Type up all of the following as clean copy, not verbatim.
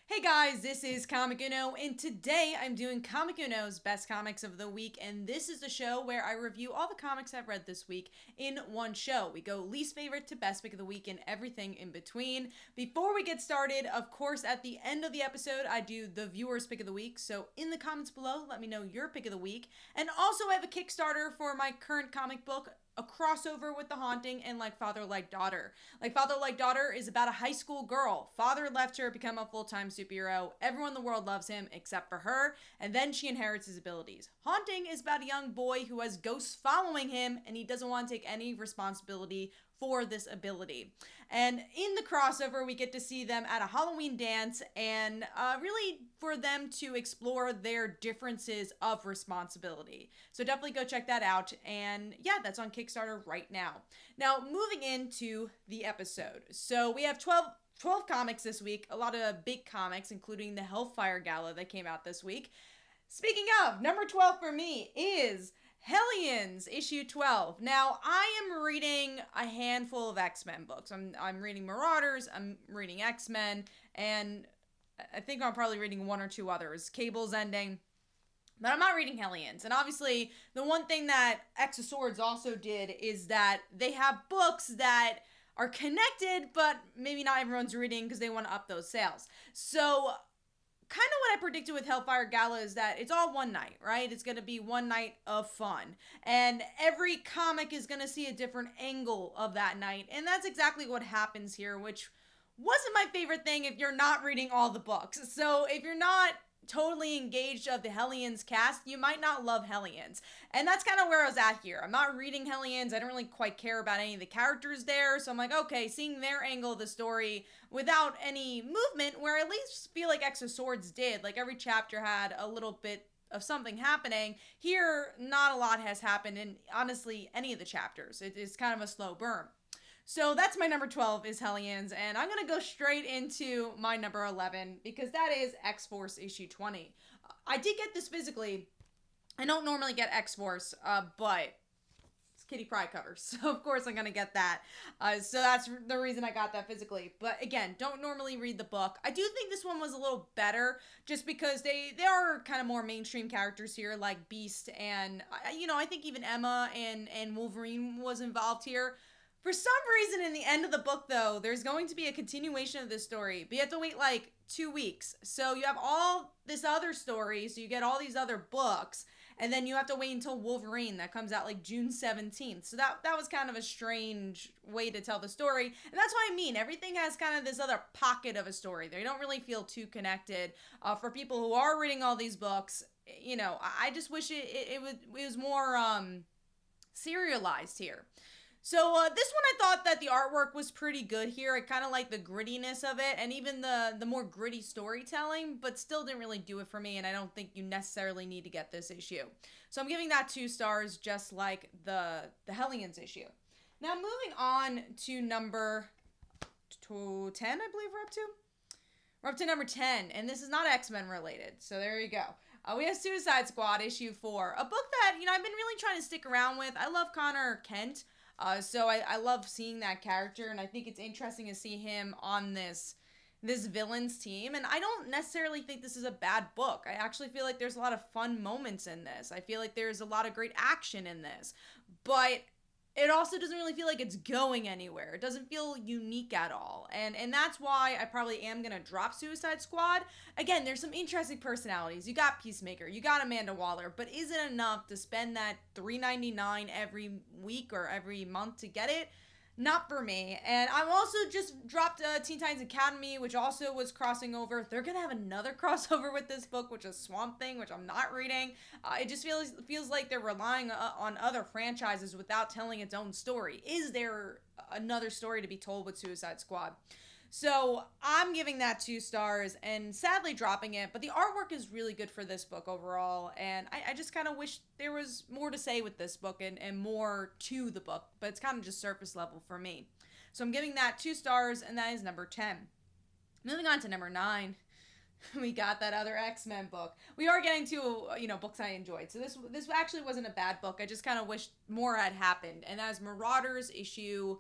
Hey guys, this is Comic Uno, and today I'm doing Comic Uno's Best Comics of the Week, and this is a show where I review all the comics I've read this week in one show. We go least favorite to best pick of the week and everything in between. Before we get started, of course, at the end of the episode, I do the viewer's pick of the week, so in the comments below, let me know your pick of the week. And also, I have a Kickstarter for my current comic book, a crossover with The Haunting and Like Father Like Daughter. Like Father Like Daughter is about a high school girl. Father left her, become a full-time superhero. Everyone in the world loves him except for her, and then she inherits his abilities. Haunting is about a young boy who has ghosts following him, and he doesn't want to take any responsibility for this ability. And in the crossover, we get to see them at a Halloween dance and really for them to explore their differences of responsibility. So definitely go check that out. And yeah, that's on Kickstarter right now. Now, moving into the episode. So we have 12 comics this week, a lot of big comics, including the Hellfire Gala that came out this week. Speaking of, number 12 for me is Hellions, issue 12. Now, I am reading a handful of X-Men books. I'm reading Marauders, I'm reading X-Men, and I think I'm probably reading one or two others. Cable's ending. But I'm not reading Hellions. And obviously, the one thing that X of Swords also did is that they have books that are connected, but maybe not everyone's reading because they want to up those sales. So kind of what I predicted with Hellfire Gala is that it's all one night, right? It's going to be one night of fun. And every comic is going to see a different angle of that night. And that's exactly what happens here, which wasn't my favorite thing if you're not reading all the books. So if you're not totally engaged of the Hellions cast, you might not love Hellions. And that's kind of where I was at here. I'm not reading Hellions. I don't really quite care about any of the characters there. So I'm like, okay, seeing their angle of the story without any movement, where I at least feel like X of Swords did. Like every chapter had a little bit of something happening. Here, not a lot has happened in honestly any of the chapters. It is kind of a slow burn. So that's my number 12 is Hellions, and I'm going to go straight into my number 11 because that is X-Force issue 20. I did get this physically. I don't normally get X-Force, but it's Kitty Pryde covers, so of course I'm going to get that. So that's the reason I got that physically. But again, don't normally read the book. I do think this one was a little better just because they are kind of more mainstream characters here like Beast and, I think even Emma and Wolverine was involved here. For some reason, in the end of the book, though, there's going to be a continuation of this story, but you have to wait like 2 weeks. So you have all this other story, so you get all these other books, and then you have to wait until Wolverine that comes out like June 17th. So that was kind of a strange way to tell the story, and that's what I mean. Everything has kind of this other pocket of a story. They don't really feel too connected. For people who are reading all these books, I just wish it was more serialized here. So this one I thought that the artwork was pretty good here. I kind of like the grittiness of it and even the more gritty storytelling, but still didn't really do it for me, and I don't think you necessarily need to get this issue. So I'm giving that 2 stars just like the Hellions issue. Now moving on to number 10, I believe we're up to. We're up to number 10, and this is not X-Men related, so there you go. We have Suicide Squad issue 4, a book that, I've been really trying to stick around with. I love Connor Kent. So I love seeing that character, and I think it's interesting to see him on this villain's team. And I don't necessarily think this is a bad book. I actually feel like there's a lot of fun moments in this. I feel like there's a lot of great action in this. But it also doesn't really feel like it's going anywhere. It doesn't feel unique at all. And that's why I probably am going to drop Suicide Squad. Again, there's some interesting personalities. You got Peacemaker, you got Amanda Waller, but is it enough to spend that $3.99 every week or every month to get it? Not for me. And I'm also just dropped Teen Titans Academy, which also was crossing over. They're going to have another crossover with this book, which is Swamp Thing, which I'm not reading. It just feels like they're relying on other franchises without telling its own story. Is there another story to be told with Suicide Squad? So I'm giving that 2 stars and sadly dropping it, but the artwork is really good for this book overall, and I just kind of wish there was more to say with this book and more to the book, but it's kind of just surface level for me. So I'm giving that 2 stars, and that is number 10. Moving on to number 9. We got that other X-Men book. We are getting to, books I enjoyed. So this actually wasn't a bad book. I just kind of wish more had happened, and that is Marauders issue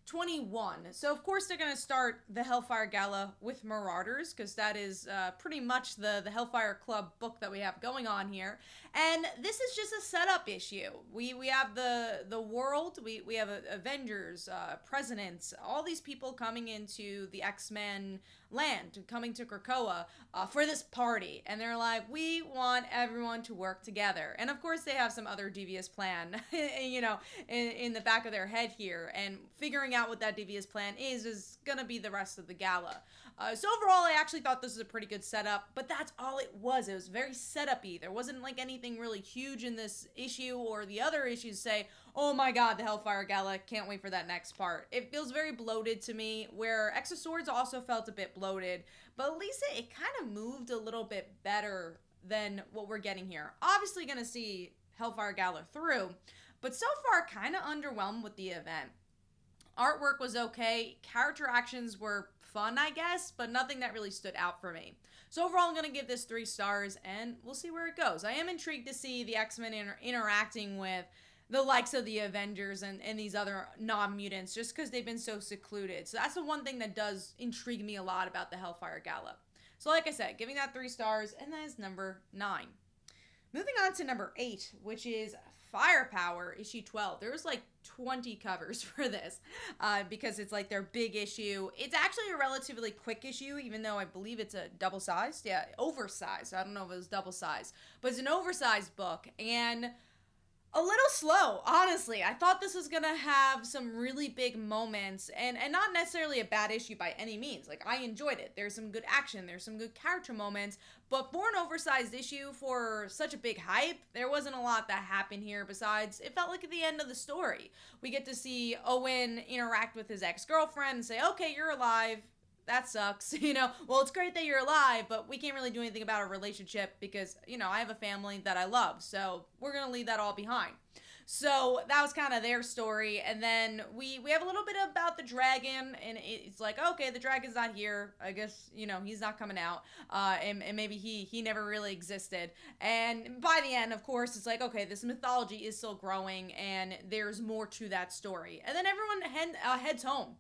21. So of course they're going to start the Hellfire Gala with Marauders, because that is pretty much the Hellfire Club book that we have going on here. And this is just a setup issue. We have the world, we have Avengers, presidents, all these people coming into the X-Men land, coming to Krakoa for this party, and they're like, we want everyone to work together. And of course they have some other devious plan in the back of their head here, and figuring out what that devious plan is gonna be the rest of the gala. So overall, I actually thought this was a pretty good setup, but that's all it was. It was very setup-y. There wasn't like anything really huge in this issue, or the other issues say, oh my god, the Hellfire Gala, can't wait for that next part. It feels very bloated to me, where X of Swords also felt a bit bloated, but at least it kind of moved a little bit better than what we're getting here. Obviously gonna see Hellfire Gala through, but so far kind of underwhelmed with the event. Artwork was okay, character actions were fun, I guess, but nothing that really stood out for me. So overall, I'm going to give this 3 stars, and we'll see where it goes. I am intrigued to see the X-Men interacting with the likes of the Avengers and these other non-mutants, just because they've been so secluded. So that's the one thing that does intrigue me a lot about the Hellfire Gala. So like I said, giving that 3 stars, and that is number 9. Moving on to number 8, which is Firepower, issue 12. There was like 20 covers for this because it's like their big issue. It's actually a relatively quick issue, even though I believe it's a double-sized. Yeah, oversized. I don't know if it was double-sized. But it's an oversized book, and a little slow, honestly. I thought this was gonna have some really big moments, and not necessarily a bad issue by any means. Like, I enjoyed it. There's some good action, there's some good character moments, but for an oversized issue for such a big hype, there wasn't a lot that happened here besides it felt like at the end of the story. We get to see Owen interact with his ex-girlfriend and say, okay, you're alive. That sucks, well, it's great that you're alive, but we can't really do anything about our relationship because, I have a family that I love, so we're gonna leave that all behind. So that was kind of their story, and then we have a little bit about the dragon, and it's like, okay, the dragon's not here, I guess, he's not coming out, and maybe he never really existed, and by the end, of course, it's like, okay, this mythology is still growing, and there's more to that story, and then everyone heads home.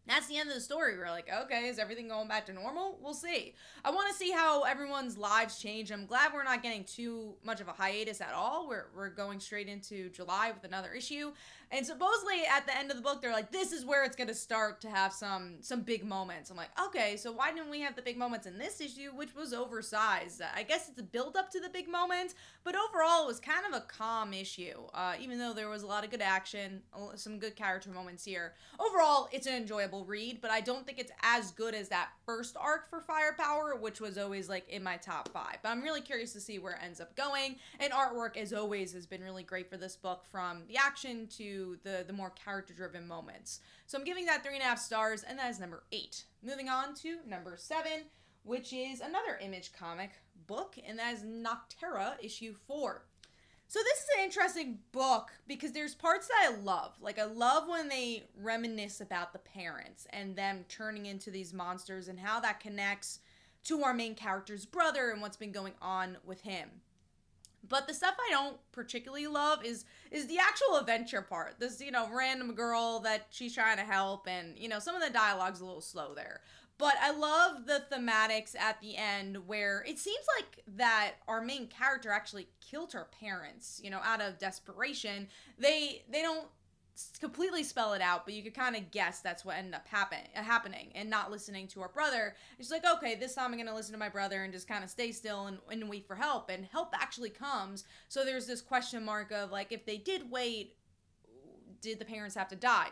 That's the end of the story. We're like, okay, is everything going back to normal? We'll see. I want to see how everyone's lives change. I'm glad we're not getting too much of a hiatus at all. We're going straight into July with another issue. And supposedly at the end of the book, they're like, this is where it's going to start to have some big moments. I'm like, okay, so why didn't we have the big moments in this issue, which was oversized? I guess it's a build up to the big moments, but overall it was kind of a calm issue, even though there was a lot of good action, some good character moments here. Overall, it's an enjoyable read, but I don't think it's as good as that first arc for Firepower, which was always like in my top 5. But I'm really curious to see where it ends up going, and artwork, as always, has been really great for this book, from the action to the more character-driven moments. So I'm giving that 3.5 stars, and that is number 8. Moving on to number 7, which is another Image comic book, and that is Nocterra, issue 4. So this is an interesting book because there's parts that I love. Like, I love when they reminisce about the parents and them turning into these monsters and how that connects to our main character's brother and what's been going on with him. But the stuff I don't particularly love is the actual adventure part. This, random girl that she's trying to help, and, some of the dialogue's a little slow there. But I love the thematics at the end where it seems like that our main character actually killed her parents, out of desperation. They don't completely spell it out, but you could kind of guess that's what ended up happening, and not listening to her brother. It's like, okay, this time I'm going to listen to my brother and just kind of stay still and wait for help, and help actually comes. So there's this question mark of, like, if they did wait, did the parents have to die?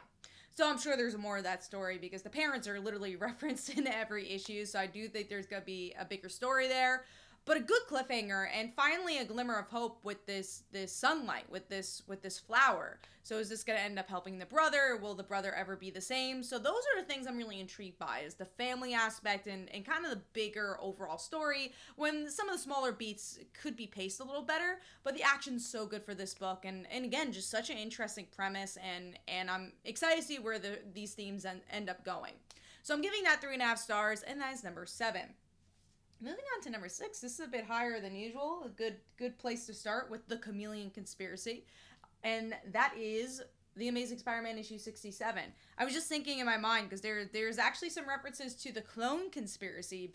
So I'm sure there's more of that story because the parents are literally referenced in every issue, so I do think there's going to be a bigger story there. But a good cliffhanger, and finally a glimmer of hope with this sunlight, with this flower. So is this going to end up helping the brother? Will the brother ever be the same? So those are the things I'm really intrigued by, is the family aspect and kind of the bigger overall story, when some of the smaller beats could be paced a little better, but the action's so good for this book, and again, just such an interesting premise, and I'm excited to see where these themes end up going. So I'm giving that 3.5 stars, and that is number 7. Moving on to number 6, this is a bit higher than usual. A good place to start with the Chameleon Conspiracy. And that is The Amazing Spider-Man issue 67. I was just thinking in my mind, because there's actually some references to the clone conspiracy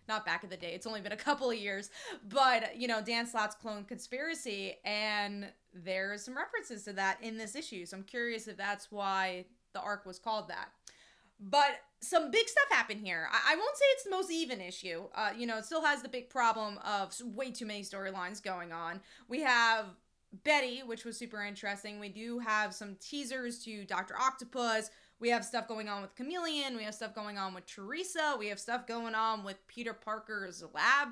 not back in the day, it's only been a couple of years, but, Dan Slott's clone conspiracy, and there's some references to that in this issue, so I'm curious if that's why the arc was called that. But some big stuff happened here. I won't say it's the most even issue. It still has the big problem of way too many storylines going on. We have Betty, which was super interesting. We do have some teasers to Dr. Octopus. We have stuff going on with Chameleon. We have stuff going on with Teresa. We have stuff going on with Peter Parker's lab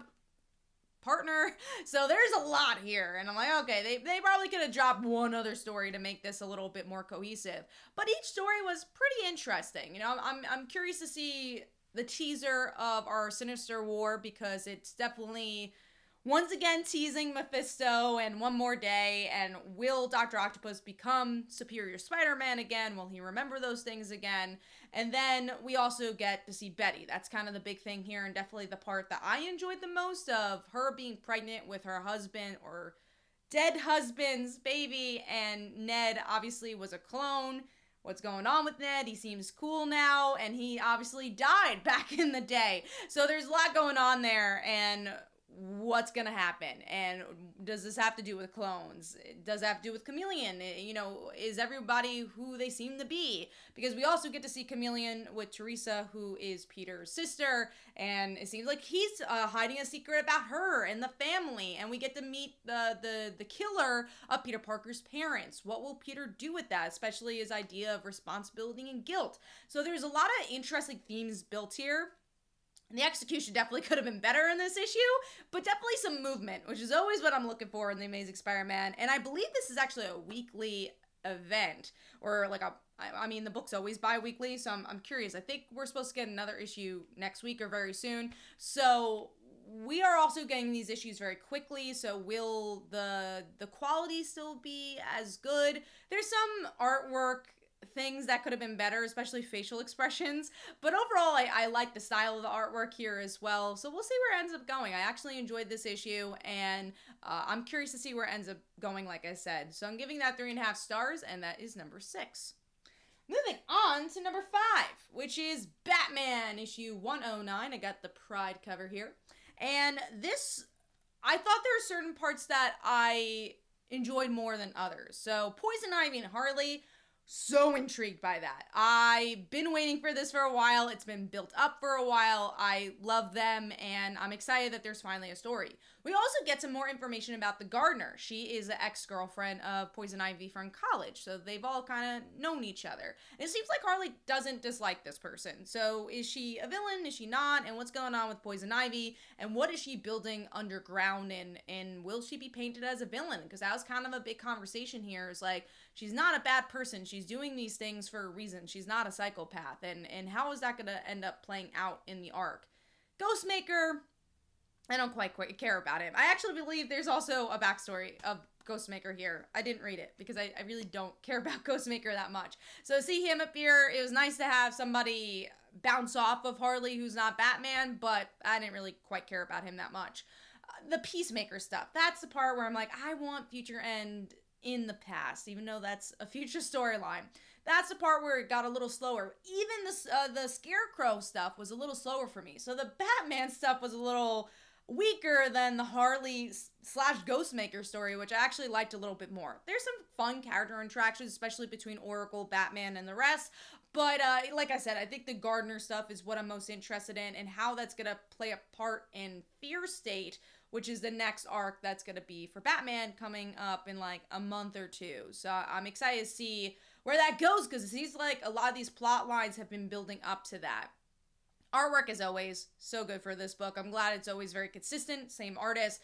partner. So there's a lot here. And I'm like, okay, they probably could have dropped one other story to make this a little bit more cohesive. But each story was pretty interesting. I'm curious to see the teaser of our Sinister War, because it's definitely once again teasing Mephisto and One More Day, and will Dr. Octopus become Superior Spider-Man again? Will he remember those things again? And then we also get to see Betty. That's kind of the big thing here, and definitely the part that I enjoyed the most, of her being pregnant with her husband, or dead husband's baby, and Ned obviously was a clone. What's going on with Ned? He seems cool now, and he obviously died back in the day. So there's a lot going on there, and what's gonna happen, and does this have to do with clones? Does it have to do with Chameleon? Is everybody who they seem to be? Because we also get to see Chameleon with Teresa, who is Peter's sister, and it seems like he's hiding a secret about her and the family, and we get to meet the killer of Peter Parker's parents. What will Peter do with that, especially his idea of responsibility and guilt? So there's a lot of interesting themes built here. And the execution definitely could have been better in this issue, but definitely some movement, which is always what I'm looking for in The Amazing Spider-Man. And I believe this is actually a weekly event, or the book's always bi-weekly, so I'm curious. I think we're supposed to get another issue next week or very soon. So we are also getting these issues very quickly, so will the quality still be as good? There's some artwork things that could have been better, especially facial expressions, but overall I like the style of the artwork here as well, so we'll see where it ends up going. I actually enjoyed this issue, and I'm curious to see where it ends up going, like I said. So I'm giving that 3.5 stars, and that is number 6. Moving on to number 5, which is Batman issue 109. I got the Pride cover here, and this, I thought there were certain parts that I enjoyed more than others. So Poison Ivy and Harley, so intrigued by that. I've been waiting for this for a while. It's been built up for a while. I love them, and I'm excited that there's finally a story. We also get some more information about the gardener. She is the ex-girlfriend of Poison Ivy from college, so they've all kind of known each other. And it seems like Harley doesn't dislike this person. So is she a villain? Is she not? And what's going on with Poison Ivy? And what is she building underground? And will she be painted as a villain? Because that was kind of a big conversation here. It's like, she's not a bad person. She's doing these things for a reason. She's not a psychopath. And how is that going to end up playing out in the arc? Ghostmaker, I don't quite care about him. I actually believe there's also a backstory of Ghostmaker here. I didn't read it because I really don't care about Ghostmaker that much. So to see him appear, it was nice to have somebody bounce off of Harley who's not Batman, but I didn't really quite care about him that much. The Peacemaker stuff, that's the part where I'm like, I want Future End in the past, even though that's a future storyline. That's the part where it got a little slower. Even the Scarecrow stuff was a little slower for me. So the Batman stuff was a little weaker than the Harley / Ghostmaker story, which I actually liked a little bit more. There's some fun character interactions, especially between Oracle, Batman, and the rest. But like I said, I think the Gardener stuff is what I'm most interested in, and how that's going to play a part in Fear State, which is the next arc that's going to be for Batman coming up in like a month or two. So I'm excited to see where that goes, because it seems like a lot of these plot lines have been building up to that. Artwork, as always, so good for this book. I'm glad it's always very consistent, same artist,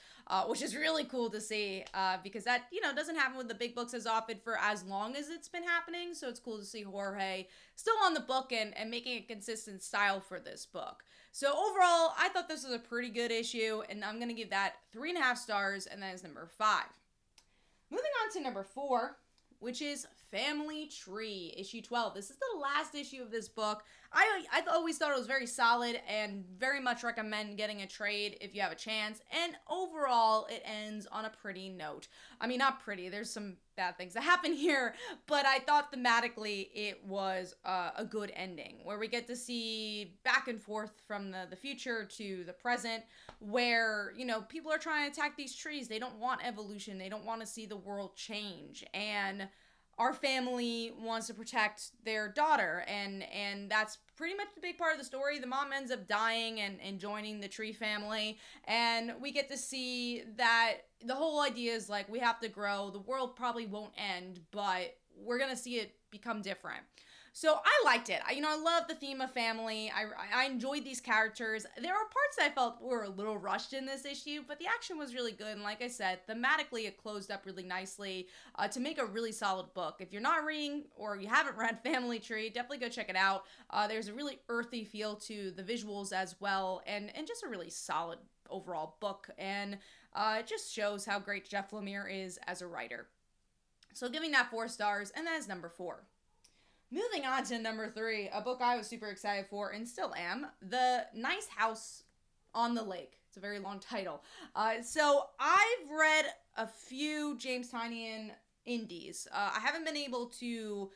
which is really cool to see, because that, doesn't happen with the big books as often for as long as it's been happening. So it's cool to see Jorge still on the book and making a consistent style for this book. So overall, I thought this was a pretty good issue, and I'm going to give that 3.5 stars, and that is number 5. Moving on to number 4, which is Family Tree, issue 12. This is the last issue of this book. I always thought it was very solid, and very much recommend getting a trade if you have a chance. And overall, it ends on a pretty note. I mean, not pretty. There's some bad things that happen here, but I thought thematically it was a good ending where we get to see back and forth from the future to the present, where, you know, people are trying to attack these trees. They don't want evolution. They don't want to see the world change. And our family wants to protect their daughter, and that's pretty much the big part of the story. The mom ends up dying and joining the tree family, and we get to see that the whole idea is like, we have to grow. The world probably won't end, but we're gonna see it become different. So I liked it. I love the theme of family. I enjoyed these characters. There are parts that I felt were a little rushed in this issue, but the action was really good. And like I said, thematically, it closed up really nicely to make a really solid book. If you're not reading or you haven't read Family Tree, definitely go check it out. There's a really earthy feel to the visuals as well, and just a really solid overall book. And it just shows how great Jeff Lemire is as a writer. So giving that 4 stars, and that is number 4. Moving on to number 3, a book I was super excited for and still am, The Nice House on the Lake. It's a very long title. So I've read a few James Tynion indies. I haven't been able to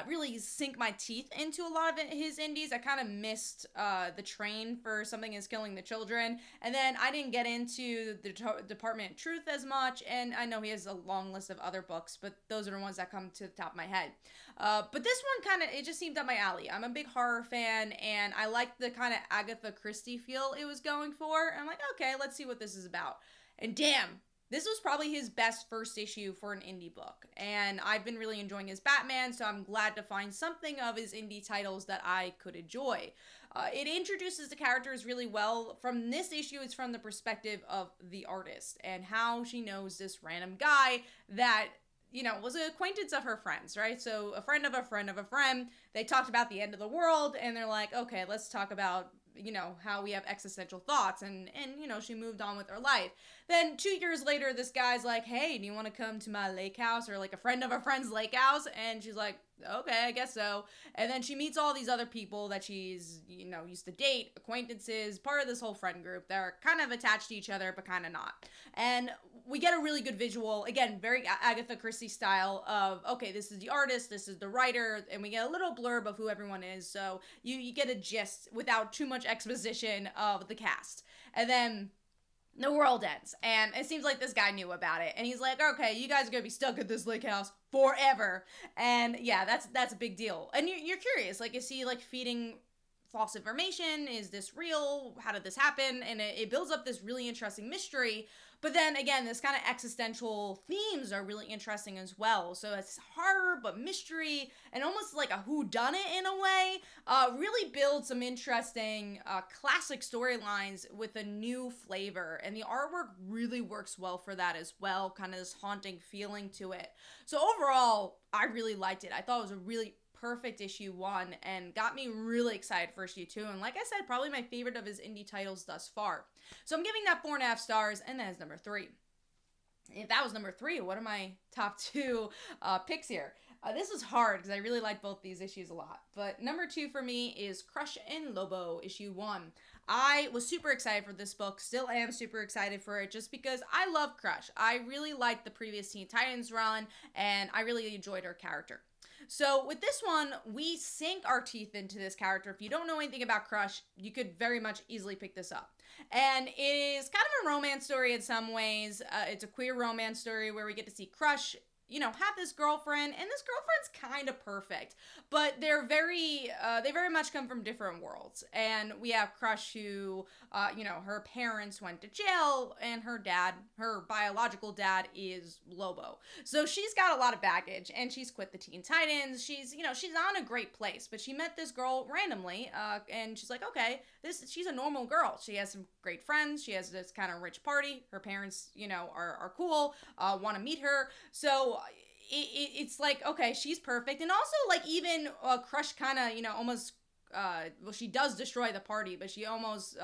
really sink my teeth into a lot of his indies. I kind of missed The Train for Something Is Killing the Children, and then I didn't get into the Department of Truth as much, and I know he has a long list of other books, but those are the ones that come to the top of my head. But this one it just seemed up my alley. I'm a big horror fan, and I liked the kind of Agatha Christie feel it was going for. I'm like, okay, let's see what this is about. And damn, this was probably his best first issue for an indie book, and I've been really enjoying his Batman, so I'm glad to find something of his indie titles that I could enjoy. It introduces the characters really well. From this issue, it's from the perspective of the artist and how she knows this random guy that, was an acquaintance of her friends, right? So a friend of a friend of a friend, they talked about the end of the world, and they're like, okay, let's talk about, how we have existential thoughts, and she moved on with her life. Then 2 years later, this guy's like, hey, do you want to come to my lake house, or like a friend of a friend's lake house? And she's like, okay, I guess so. And then she meets all these other people that she's, used to date, acquaintances, part of this whole friend group. They're kind of attached to each other, but kind of not. And we get a really good visual, again, very Agatha Christie style of, okay, this is the artist, this is the writer, and we get a little blurb of who everyone is, so you get a gist without too much exposition of the cast. And then the world ends, and it seems like this guy knew about it, and he's like, okay, you guys are gonna be stuck at this lake house forever. And yeah, that's a big deal. And you're curious, like, is he like feeding false information? Is this real? How did this happen? And it builds up this really interesting mystery. But then again, this kind of existential themes are really interesting as well. So it's horror, but mystery, and almost like a whodunit in a way. Really builds some interesting classic storylines with a new flavor. And the artwork really works well for that as well. Kind of this haunting feeling to it. So overall, I really liked it. I thought it was a really perfect issue 1 and got me really excited for issue 2. And like I said, probably my favorite of his indie titles thus far. So I'm giving that 4.5 stars, and that is number 3. If that was number 3, what are my top 2 picks here? This is hard because I really like both these issues a lot. But number 2 for me is Crush and Lobo, issue 1. I was super excited for this book, still am super excited for it, just because I love Crush. I really liked the previous Teen Titans run, and I really enjoyed her character. So with this one, we sink our teeth into this character. If you don't know anything about Crush, you could very much easily pick this up. And it is kind of a romance story in some ways. It's a queer romance story where we get to see Crush, have this girlfriend, and this girlfriend's kind of perfect, but they very much come from different worlds. And we have Crush who, her parents went to jail, and her biological dad is Lobo. So she's got a lot of baggage, and she's quit the Teen Titans. She's not in a great place, but she met this girl randomly, and she's like, okay, she's a normal girl. She has some great friends. She has this kind of rich party. Her parents, are cool, want to meet her. So it's like, okay, she's perfect. And also, like, even Crush kind of, almost, she does destroy the party, but she almost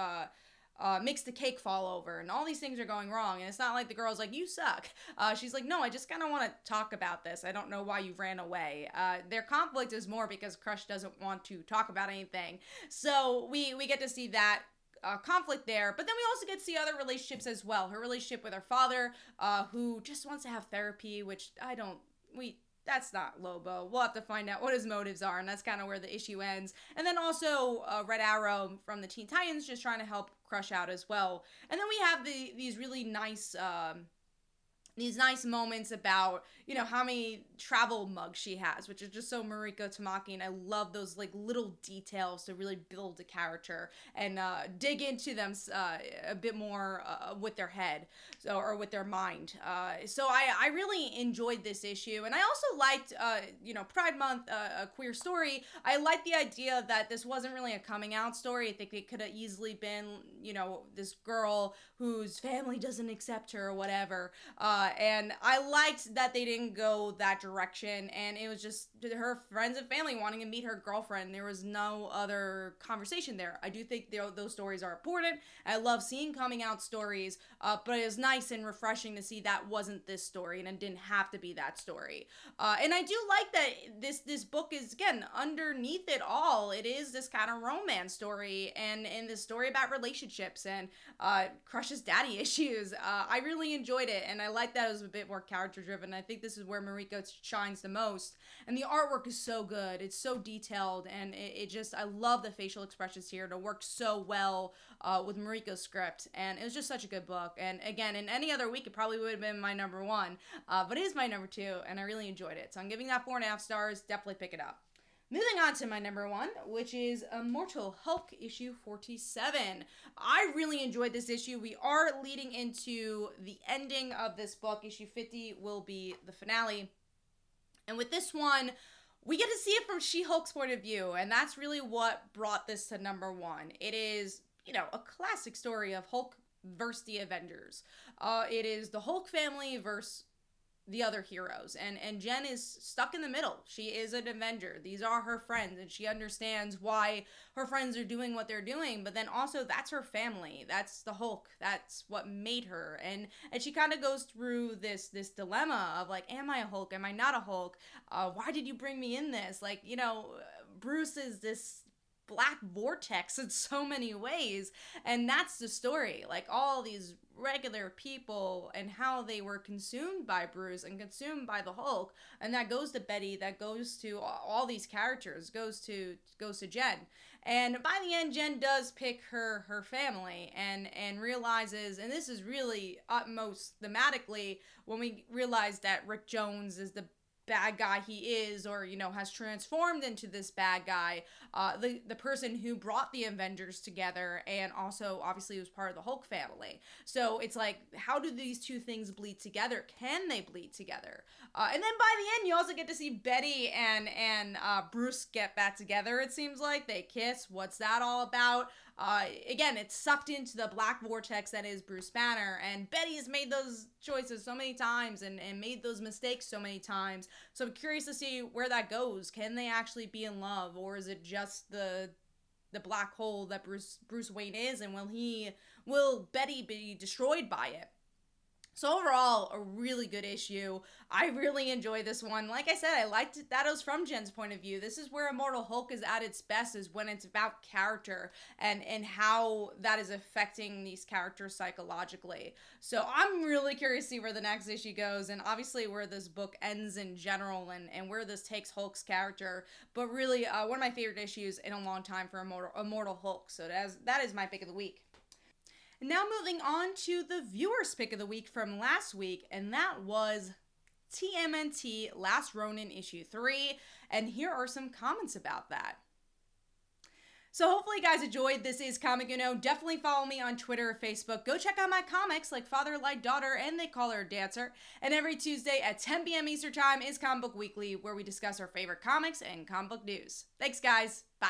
makes the cake fall over, and all these things are going wrong. And it's not like the girl's like, you suck. She's like, no, I just kind of want to talk about this. I don't know why you ran away. Their conflict is more because Crush doesn't want to talk about anything. So we get to see that conflict there, but then we also get to see other relationships as well. Her relationship with her father, who just wants to have therapy, which I don't that's not Lobo. We'll have to find out what his motives are, and that's kind of where the issue ends. And then also Red Arrow from the Teen Titans just trying to help Crush out as well. And then we have these really nice moments about, you know, how many travel mugs she has, which is just so Mariko Tamaki, and I love those like little details to really build a character and dig into them a bit more with their head, or with their mind. So I really enjoyed this issue, and I also liked, you know, Pride Month, a queer story. I liked the idea that this wasn't really a coming out story. I think it could have easily been, you know, this girl whose family doesn't accept her or whatever. And I liked that they didn't go that direction, and it was just her friends and family wanting to meet her girlfriend. There was no other conversation there. I do think those stories are important. I love seeing coming out stories, but it was nice and refreshing to see that wasn't this story, and it didn't have to be that story. And I do like that this book is, again, underneath it all, it is this kind of romance story, and this story about relationships and Crush's daddy issues. I really enjoyed it, and I like that it was a bit more character driven. I think this is where Mariko shines the most, and the artwork is so good. It's so detailed, and it just, I love the facial expressions here. It worked so well with Mariko's script, and it was just such a good book. And again, in any other week, it probably would have been my number one, but it is my number two, and I really enjoyed it. So I'm giving that 4.5 stars. Definitely pick it up. Moving on to my number one, which is Immortal Hulk issue 47. I really enjoyed this issue. We are leading into the ending of this book. Issue 50 will be the finale. And with this one, we get to see it from She-Hulk's point of view, and that's really what brought this to number one. It is, you know, a classic story of Hulk versus the Avengers. It is the Hulk family versus the other heroes, and Jen is stuck in the middle. She is an Avenger. These are her friends, and she understands why her friends are doing what they're doing, but then also that's her family. That's the Hulk. That's what made her, and she kind of goes through this dilemma of like, am I a Hulk? Am I not a Hulk? Why did you bring me in this? Like, you know, Bruce is this black vortex in so many ways, and that's the story. Like, all these regular people and how they were consumed by Bruce and consumed by the Hulk, and that goes to Betty, that goes to all these characters, goes to Jen. And by the end, Jen does pick her family and realizes, and this is really utmost thematically, when we realize that Rick Jones is the bad guy he is, or, you know, has transformed into this bad guy, the person who brought the Avengers together, and also obviously was part of the Hulk family. So it's like, how do these two things bleed together? Can they bleed together? And then by the end, you also get to see Betty and Bruce get back together. It seems like they kiss. What's that all about? Again, it's sucked into the black vortex that is Bruce Banner, and Betty has made those choices so many times and made those mistakes so many times. So I'm curious to see where that goes. Can they actually be in love, or is it just the black hole that Bruce Wayne is, and will Betty be destroyed by it? So overall, a really good issue. I really enjoyed this one. Like I said, I liked it that it was from Jen's point of view. This is where Immortal Hulk is at its best, is when it's about character and how that is affecting these characters psychologically. So I'm really curious to see where the next issue goes, and obviously where this book ends in general, and where this takes Hulk's character. But really, one of my favorite issues in a long time for Immortal Hulk. So that is my pick of the week. Now moving on to the viewer's pick of the week from last week, and that was TMNT Last Ronin issue 3, and here are some comments about that. So hopefully you guys enjoyed. This is Comic Uno. Definitely follow me on Twitter or Facebook. Go check out my comics like Father Like Daughter and They Call Her a Dancer. And every Tuesday at 10 p.m. Eastern Time is Comic Book Weekly, where we discuss our favorite comics and comic book news. Thanks, guys. Bye.